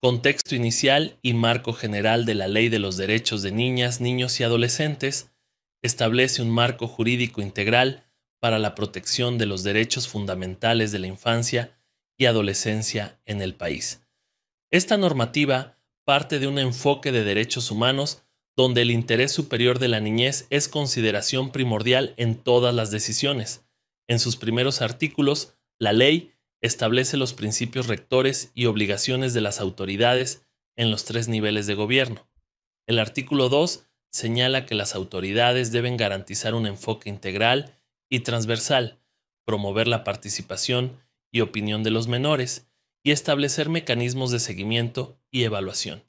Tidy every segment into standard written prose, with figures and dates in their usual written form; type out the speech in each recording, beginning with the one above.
Contexto inicial y marco general de la Ley de los Derechos de Niñas, Niños y Adolescentes establece un marco jurídico integral para la protección de los derechos fundamentales de la infancia y adolescencia en el país. Esta normativa parte de un enfoque de derechos humanos donde el interés superior de la niñez es consideración primordial en todas las decisiones. En sus primeros artículos, la ley establece los principios rectores y obligaciones de las autoridades en los 3 niveles de gobierno. El artículo 2 señala que las autoridades deben garantizar un enfoque integral y transversal, promover la participación y opinión de los menores y establecer mecanismos de seguimiento y evaluación.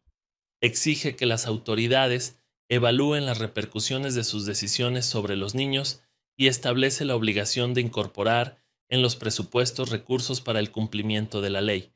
Exige que las autoridades evalúen las repercusiones de sus decisiones sobre los niños y establece la obligación de incorporar en los presupuestos recursos para el cumplimiento de la ley.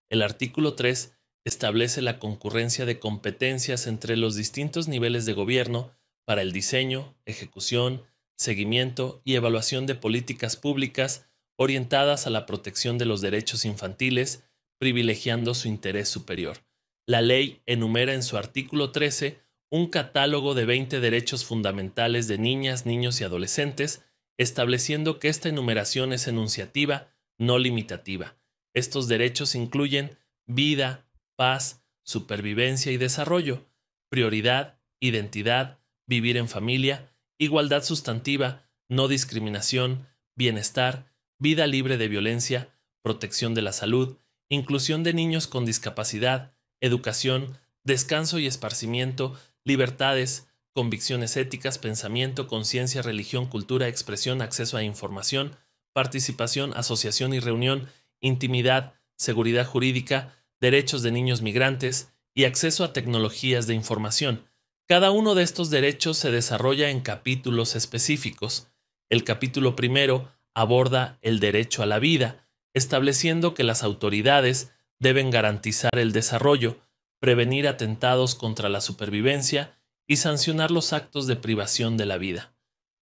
El artículo 3 establece la concurrencia de competencias entre los distintos niveles de gobierno para el diseño, ejecución, seguimiento y evaluación de políticas públicas orientadas a la protección de los derechos infantiles, privilegiando su interés superior. La ley enumera en su artículo 13 un catálogo de 20 derechos fundamentales de niñas, niños y adolescentes, estableciendo que esta enumeración es enunciativa, no limitativa. Estos derechos incluyen vida, paz, supervivencia y desarrollo, prioridad, identidad, vivir en familia, igualdad sustantiva, no discriminación, bienestar, vida libre de violencia, protección de la salud, inclusión de niños con discapacidad, educación, descanso y esparcimiento, libertades, convicciones éticas, pensamiento, conciencia, religión, cultura, expresión, acceso a información, participación, asociación y reunión, intimidad, seguridad jurídica, derechos de niños migrantes y acceso a tecnologías de información. Cada uno de estos derechos se desarrolla en capítulos específicos. El capítulo primero aborda el derecho a la vida, estableciendo que las autoridades deben garantizar el desarrollo, prevenir atentados contra la supervivencia y sancionar los actos de privación de la vida.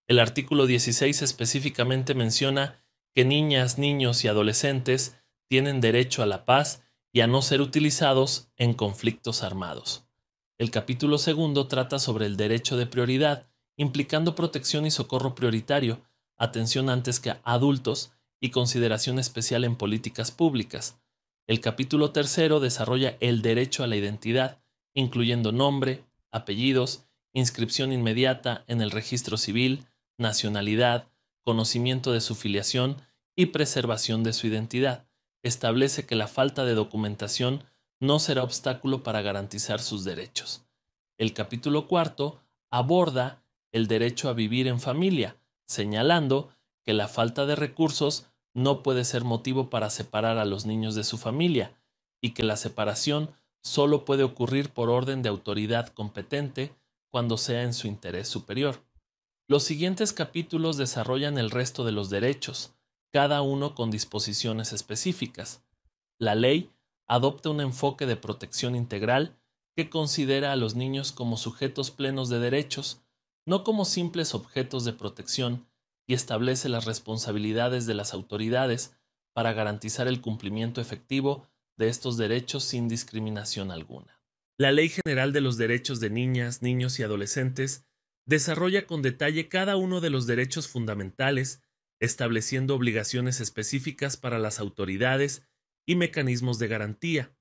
El artículo 16 específicamente menciona que niñas, niños y adolescentes tienen derecho a la paz y a no ser utilizados en conflictos armados. El capítulo segundo trata sobre el derecho de prioridad, implicando protección y socorro prioritario, atención antes que a adultos y consideración especial en políticas públicas. El capítulo tercero desarrolla el derecho a la identidad, incluyendo nombre, apellidos, inscripción inmediata en el registro civil, nacionalidad, conocimiento de su filiación y preservación de su identidad. Establece que la falta de documentación no será obstáculo para garantizar sus derechos. El capítulo cuarto aborda el derecho a vivir en familia, señalando que la falta de recursos no puede ser motivo para separar a los niños de su familia y que la separación solo puede ocurrir por orden de autoridad competente cuando sea en su interés superior. Los siguientes capítulos desarrollan el resto de los derechos, cada uno con disposiciones específicas. La ley adopta un enfoque de protección integral que considera a los niños como sujetos plenos de derechos, no como simples objetos de protección, y establece las responsabilidades de las autoridades para garantizar el cumplimiento efectivo de estos derechos sin discriminación alguna. La Ley General de los Derechos de Niñas, Niños y Adolescentes desarrolla con detalle cada uno de los derechos fundamentales, estableciendo obligaciones específicas para las autoridades y mecanismos de garantía.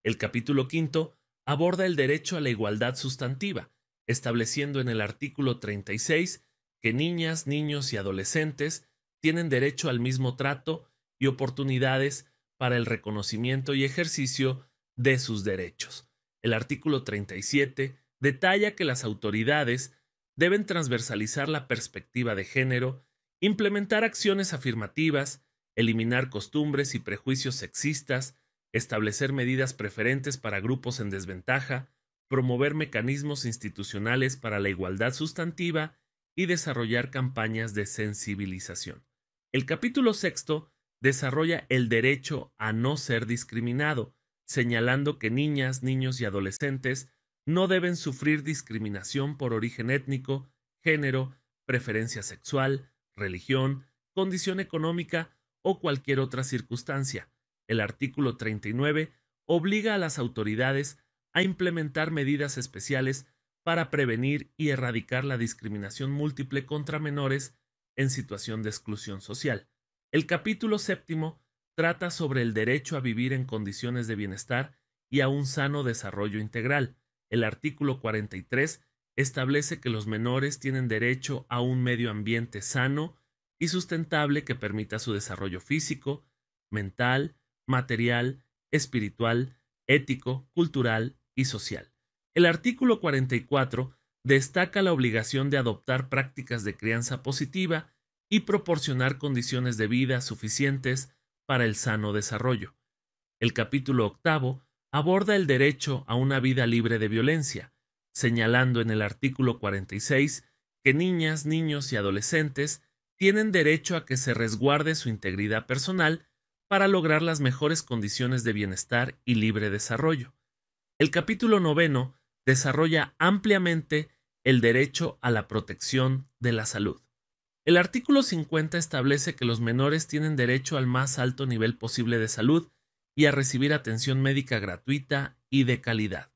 El capítulo quinto aborda el derecho a la igualdad sustantiva, estableciendo en el artículo 36 que niñas, niños y adolescentes tienen derecho al mismo trato y oportunidades para el reconocimiento y ejercicio de sus derechos. El artículo 37 detalla que las autoridades deben transversalizar la perspectiva de género, implementar acciones afirmativas, eliminar costumbres y prejuicios sexistas, establecer medidas preferentes para grupos en desventaja, promover mecanismos institucionales para la igualdad sustantiva y desarrollar campañas de sensibilización. El capítulo sexto desarrolla el derecho a no ser discriminado, señalando que niñas, niños y adolescentes no deben sufrir discriminación por origen étnico, género, preferencia sexual, religión, condición económica o cualquier otra circunstancia. El artículo 39 obliga a las autoridades a implementar medidas especiales para prevenir y erradicar la discriminación múltiple contra menores en situación de exclusión social. El capítulo 7 trata sobre el derecho a vivir en condiciones de bienestar y a un sano desarrollo integral. El artículo 43 establece que los menores tienen derecho a un medio ambiente sano y sustentable que permita su desarrollo físico, mental, material, espiritual, ético, cultural y social. El artículo 44 destaca la obligación de adoptar prácticas de crianza positiva y proporcionar condiciones de vida suficientes para el sano desarrollo. El capítulo 8 aborda el derecho a una vida libre de violencia, señalando en el artículo 46 que niñas, niños y adolescentes tienen derecho a que se resguarde su integridad personal para lograr las mejores condiciones de bienestar y libre desarrollo. El capítulo 9 desarrolla ampliamente el derecho a la protección de la salud. El artículo 50 establece que los menores tienen derecho al más alto nivel posible de salud y a recibir atención médica gratuita y de calidad.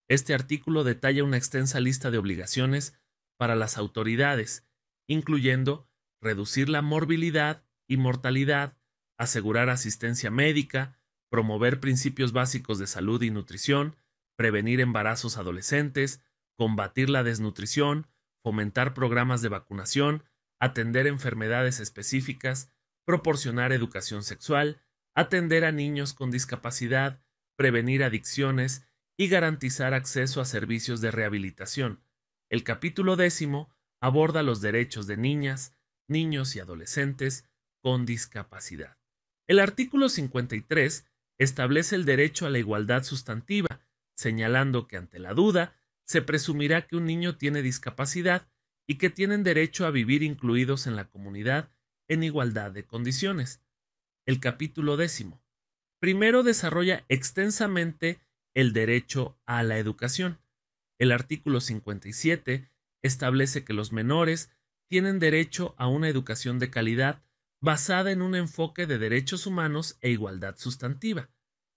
Este artículo detalla una extensa lista de obligaciones para las autoridades, incluyendo reducir la morbilidad y mortalidad, asegurar asistencia médica, promover principios básicos de salud y nutrición, prevenir embarazos adolescentes, combatir la desnutrición, fomentar programas de vacunación, atender enfermedades específicas, proporcionar educación sexual, atender a niños con discapacidad, prevenir adicciones y garantizar acceso a servicios de rehabilitación. El capítulo 10 aborda los derechos de niñas, niños y adolescentes con discapacidad. El artículo 53 establece el derecho a la igualdad sustantiva, señalando que ante la duda se presumirá que un niño tiene discapacidad y que tienen derecho a vivir incluidos en la comunidad en igualdad de condiciones. El capítulo 10 primero desarrolla extensamente el derecho a la educación. El artículo 57 establece que los menores tienen derecho a una educación de calidad basada en un enfoque de derechos humanos e igualdad sustantiva.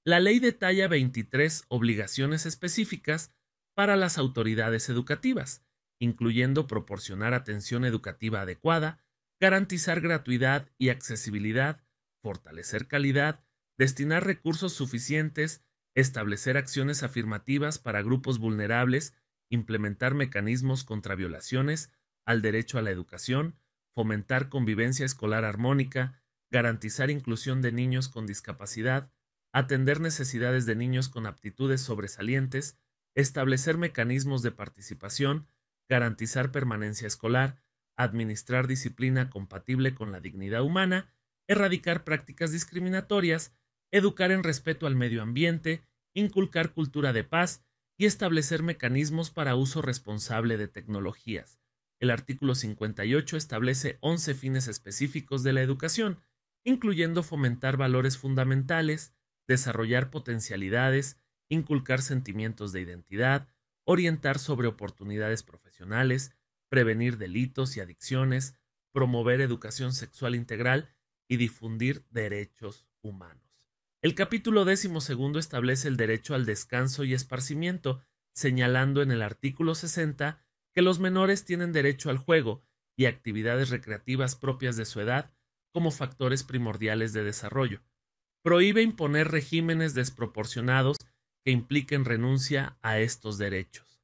La ley detalla 23 obligaciones específicas para las autoridades educativas, incluyendo proporcionar atención educativa adecuada, garantizar gratuidad y accesibilidad, fortalecer calidad, destinar recursos suficientes, establecer acciones afirmativas para grupos vulnerables, implementar mecanismos contra violaciones al derecho a la educación, fomentar convivencia escolar armónica, garantizar inclusión de niños con discapacidad, atender necesidades de niños con aptitudes sobresalientes, establecer mecanismos de participación, garantizar permanencia escolar, administrar disciplina compatible con la dignidad humana, erradicar prácticas discriminatorias, educar en respeto al medio ambiente, inculcar cultura de paz y establecer mecanismos para uso responsable de tecnologías. El artículo 58 establece 11 fines específicos de la educación, incluyendo fomentar valores fundamentales, desarrollar potencialidades, inculcar sentimientos de identidad, orientar sobre oportunidades profesionales, prevenir delitos y adicciones, promover educación sexual integral y difundir derechos humanos. El capítulo 12 establece el derecho al descanso y esparcimiento, señalando en el artículo 60 que los menores tienen derecho al juego y actividades recreativas propias de su edad como factores primordiales de desarrollo. Prohíbe imponer regímenes desproporcionados que impliquen renuncia a estos derechos.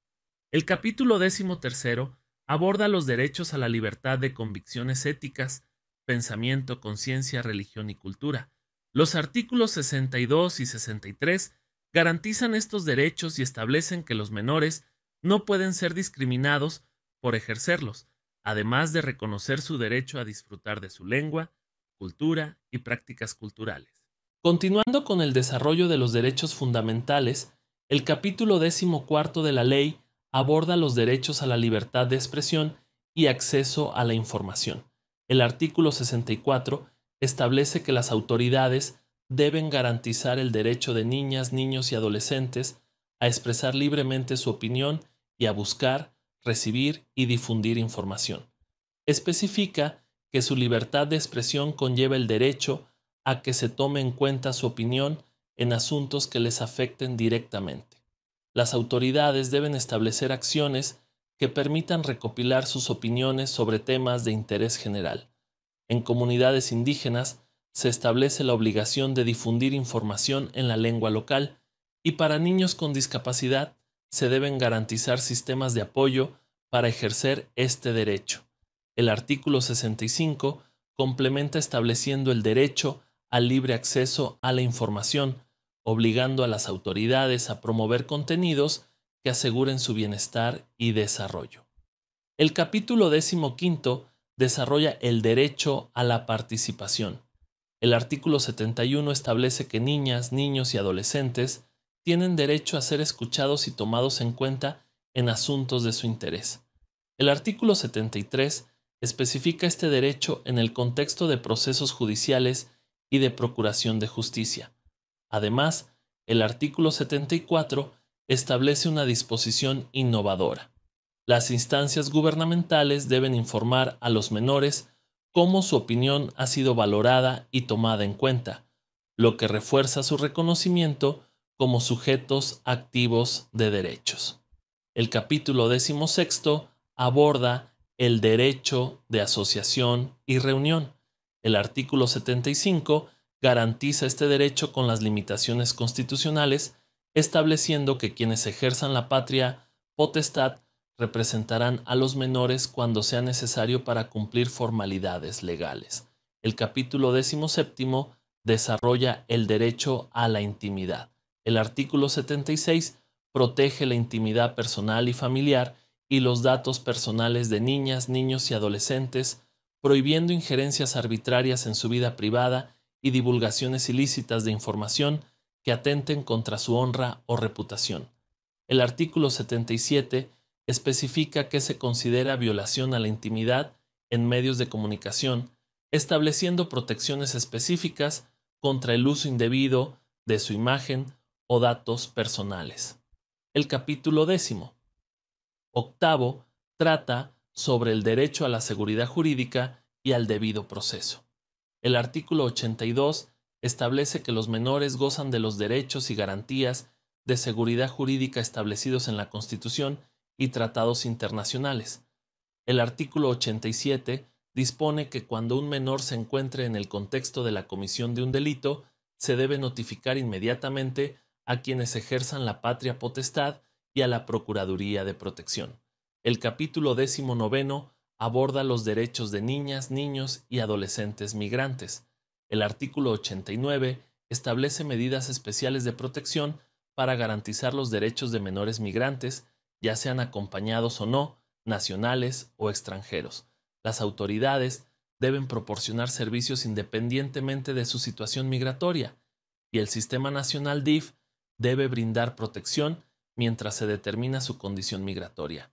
El capítulo 13 aborda los derechos a la libertad de convicciones éticas, pensamiento, conciencia, religión y cultura. Los artículos 62 y 63 garantizan estos derechos y establecen que los menores no pueden ser discriminados por ejercerlos, además de reconocer su derecho a disfrutar de su lengua, cultura y prácticas culturales. Continuando con el desarrollo de los derechos fundamentales, el capítulo 14 de la ley aborda los derechos a la libertad de expresión y acceso a la información. El artículo 64 establece que las autoridades deben garantizar el derecho de niñas, niños y adolescentes a expresar libremente su opinión y a buscar, recibir y difundir información. Especifica que su libertad de expresión conlleva el derecho a que se tome en cuenta su opinión en asuntos que les afecten directamente. Las autoridades deben establecer acciones que permitan recopilar sus opiniones sobre temas de interés general. En comunidades indígenas se establece la obligación de difundir información en la lengua local y para niños con discapacidad se deben garantizar sistemas de apoyo para ejercer este derecho. El artículo 65 complementa estableciendo el derecho al libre acceso a la información, obligando a las autoridades a promover contenidos que aseguren su bienestar y desarrollo. El capítulo 15 desarrolla el derecho a la participación. El artículo 71 establece que niñas, niños y adolescentes tienen derecho a ser escuchados y tomados en cuenta en asuntos de su interés. El artículo 73 especifica este derecho en el contexto de procesos judiciales y de procuración de justicia. Además, el artículo 74 establece una disposición innovadora. Las instancias gubernamentales deben informar a los menores cómo su opinión ha sido valorada y tomada en cuenta, lo que refuerza su reconocimiento como sujetos activos de derechos. El capítulo 16 aborda el derecho de asociación y reunión. El artículo 75 garantiza este derecho con las limitaciones constitucionales, estableciendo que quienes ejerzan la patria potestad representarán a los menores cuando sea necesario para cumplir formalidades legales. El capítulo 17 desarrolla el derecho a la intimidad. El artículo 76 protege la intimidad personal y familiar y los datos personales de niñas, niños y adolescentes, prohibiendo injerencias arbitrarias en su vida privada y divulgaciones ilícitas de información que atenten contra su honra o reputación. El artículo 77 especifica que se considera violación a la intimidad en medios de comunicación, estableciendo protecciones específicas contra el uso indebido de su imagen o datos personales. El capítulo 10 trata sobre el derecho a la seguridad jurídica y al debido proceso. El artículo 82 establece que los menores gozan de los derechos y garantías de seguridad jurídica establecidos en la Constitución y tratados internacionales. El artículo 87 dispone que cuando un menor se encuentre en el contexto de la comisión de un delito, se debe notificar inmediatamente a quienes ejerzan la patria potestad y a la Procuraduría de Protección. El capítulo 19 aborda los derechos de niñas, niños y adolescentes migrantes. El artículo 89 establece medidas especiales de protección para garantizar los derechos de menores migrantes, ya sean acompañados o no, nacionales o extranjeros. Las autoridades deben proporcionar servicios independientemente de su situación migratoria, y el Sistema Nacional DIF debe brindar protección mientras se determina su condición migratoria.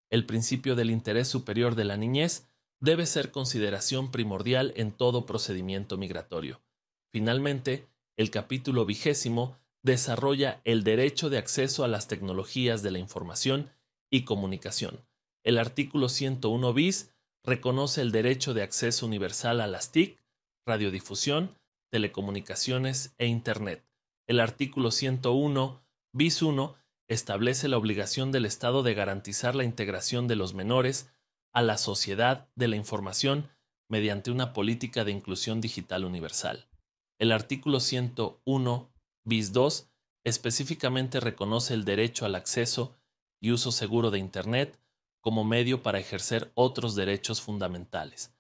El principio del interés superior de la niñez debe ser consideración primordial en todo procedimiento migratorio. Finalmente, el capítulo 20 desarrolla el derecho de acceso a las tecnologías de la información y comunicación. El artículo 101 bis reconoce el derecho de acceso universal a las TIC, radiodifusión, telecomunicaciones e Internet. El artículo 101 bis 1 establece la obligación del Estado de garantizar la integración de los menores a la sociedad de la información mediante una política de inclusión digital universal. El artículo 101 bis 2 específicamente reconoce el derecho al acceso y uso seguro de Internet como medio para ejercer otros derechos fundamentales.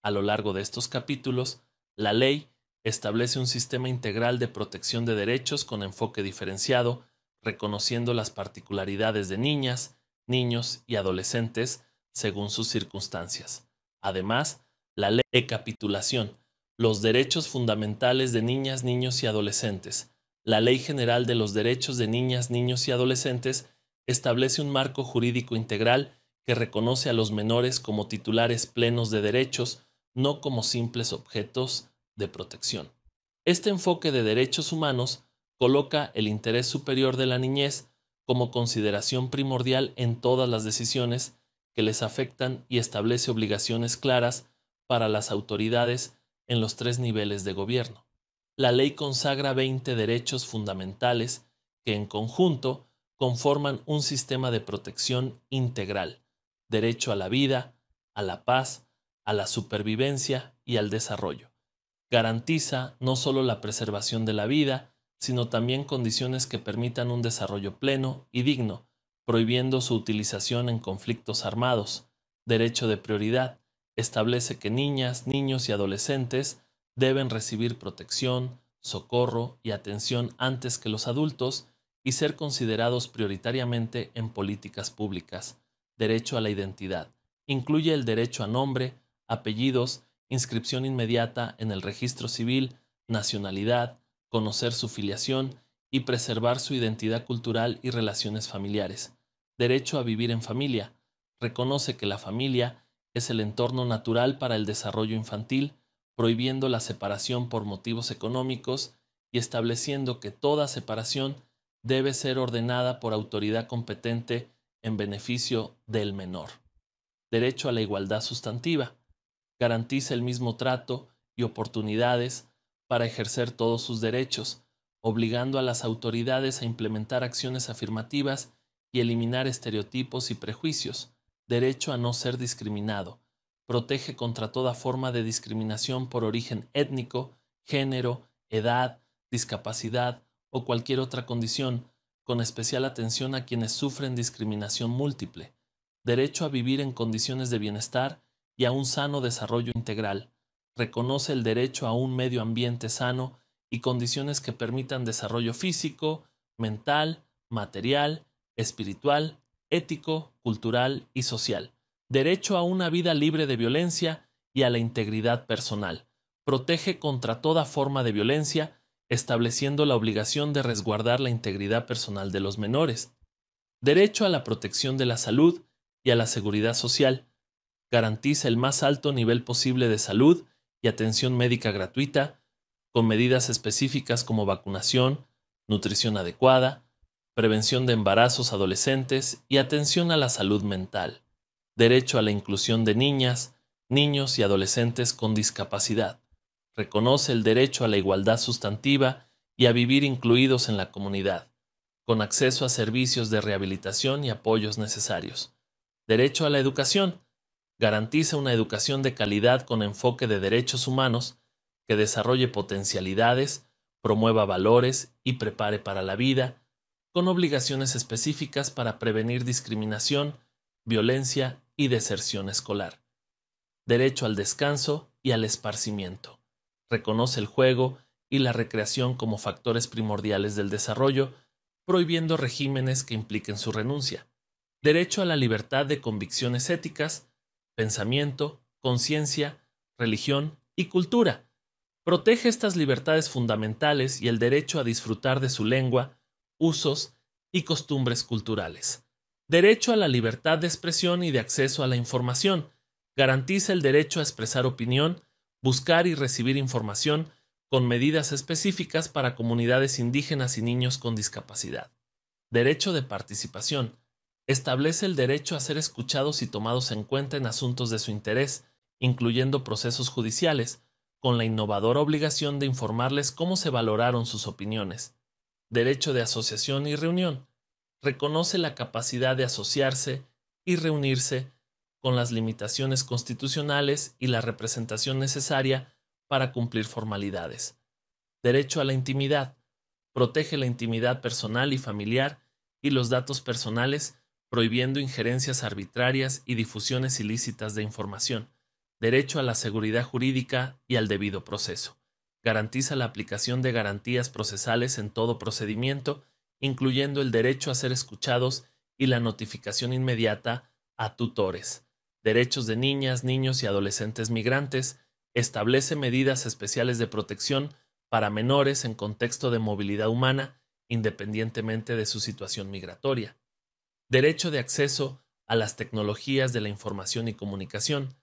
A lo largo de estos capítulos, la ley establece un sistema integral de protección de derechos con enfoque diferenciado, reconociendo las particularidades de niñas, niños y adolescentes según sus circunstancias. Además, la ley de capitulación, los derechos fundamentales de niñas, niños y adolescentes, la Ley General de los Derechos de Niñas, Niños y Adolescentes establece un marco jurídico integral que reconoce a los menores como titulares plenos de derechos, no como simples objetos de protección. Este enfoque de derechos humanos coloca el interés superior de la niñez como consideración primordial en todas las decisiones que les afectan y establece obligaciones claras para las autoridades en los 3 niveles de gobierno. La ley consagra 20 derechos fundamentales que en conjunto conforman un sistema de protección integral: derecho a la vida, a la paz, a la supervivencia y al desarrollo. Garantiza no solo la preservación de la vida, sino también condiciones que permitan un desarrollo pleno y digno, prohibiendo su utilización en conflictos armados. Derecho de prioridad: establece que niñas, niños y adolescentes deben recibir protección, socorro y atención antes que los adultos y ser considerados prioritariamente en políticas públicas. Derecho a la identidad: incluye el derecho a nombre, apellidos, inscripción inmediata en el registro civil, nacionalidad, conocer su filiación y preservar su identidad cultural y relaciones familiares. Derecho a vivir en familia: reconoce que la familia es el entorno natural para el desarrollo infantil, prohibiendo la separación por motivos económicos y estableciendo que toda separación debe ser ordenada por autoridad competente en beneficio del menor. Derecho a la igualdad sustantiva: garantiza el mismo trato y oportunidades para ejercer todos sus derechos, obligando a las autoridades a implementar acciones afirmativas y eliminar estereotipos y prejuicios. Derecho a no ser discriminado: protege contra toda forma de discriminación por origen étnico, género, edad, discapacidad o cualquier otra condición, con especial atención a quienes sufren discriminación múltiple. Derecho a vivir en condiciones de bienestar y a un sano desarrollo integral. Reconoce el derecho a un medio ambiente sano y condiciones que permitan desarrollo físico, mental, material, espiritual, ético, cultural y social. Derecho a una vida libre de violencia y a la integridad personal. Protege contra toda forma de violencia, estableciendo la obligación de resguardar la integridad personal de los menores. Derecho a la protección de la salud y a la seguridad social. Garantiza el más alto nivel posible de salud y atención médica gratuita, con medidas específicas como vacunación, nutrición adecuada, prevención de embarazos adolescentes y atención a la salud mental. Derecho a la inclusión de niñas, niños y adolescentes con discapacidad. Reconoce el derecho a la igualdad sustantiva y a vivir incluidos en la comunidad, con acceso a servicios de rehabilitación y apoyos necesarios. Derecho a la educación: garantiza una educación de calidad con enfoque de derechos humanos, que desarrolle potencialidades, promueva valores y prepare para la vida, con obligaciones específicas para prevenir discriminación, violencia y deserción escolar. Derecho al descanso y al esparcimiento: reconoce el juego y la recreación como factores primordiales del desarrollo, prohibiendo regímenes que impliquen su renuncia. Derecho a la libertad de convicciones éticas, pensamiento, conciencia, religión y cultura. Protege estas libertades fundamentales y el derecho a disfrutar de su lengua, usos y costumbres culturales. Derecho a la libertad de expresión y de acceso a la información. Garantiza el derecho a expresar opinión, buscar y recibir información, con medidas específicas para comunidades indígenas y niños con discapacidad. Derecho de participación: establece el derecho a ser escuchados y tomados en cuenta en asuntos de su interés, incluyendo procesos judiciales, con la innovadora obligación de informarles cómo se valoraron sus opiniones. Derecho de asociación y reunión: reconoce la capacidad de asociarse y reunirse, con las limitaciones constitucionales y la representación necesaria para cumplir formalidades. Derecho a la intimidad: protege la intimidad personal y familiar y los datos personales, prohibiendo injerencias arbitrarias y difusiones ilícitas de información. Derecho a la seguridad jurídica y al debido proceso: garantiza la aplicación de garantías procesales en todo procedimiento, incluyendo el derecho a ser escuchados y la notificación inmediata a tutores. Derechos de niñas, niños y adolescentes migrantes: establece medidas especiales de protección para menores en contexto de movilidad humana, independientemente de su situación migratoria. Derecho de acceso a las tecnologías de la información y comunicación: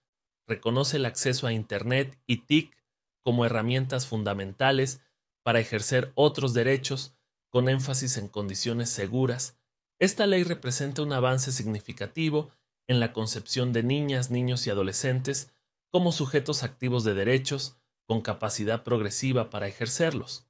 reconoce el acceso a Internet y TIC como herramientas fundamentales para ejercer otros derechos, con énfasis en condiciones seguras. Esta ley representa un avance significativo en la concepción de niñas, niños y adolescentes como sujetos activos de derechos, con capacidad progresiva para ejercerlos.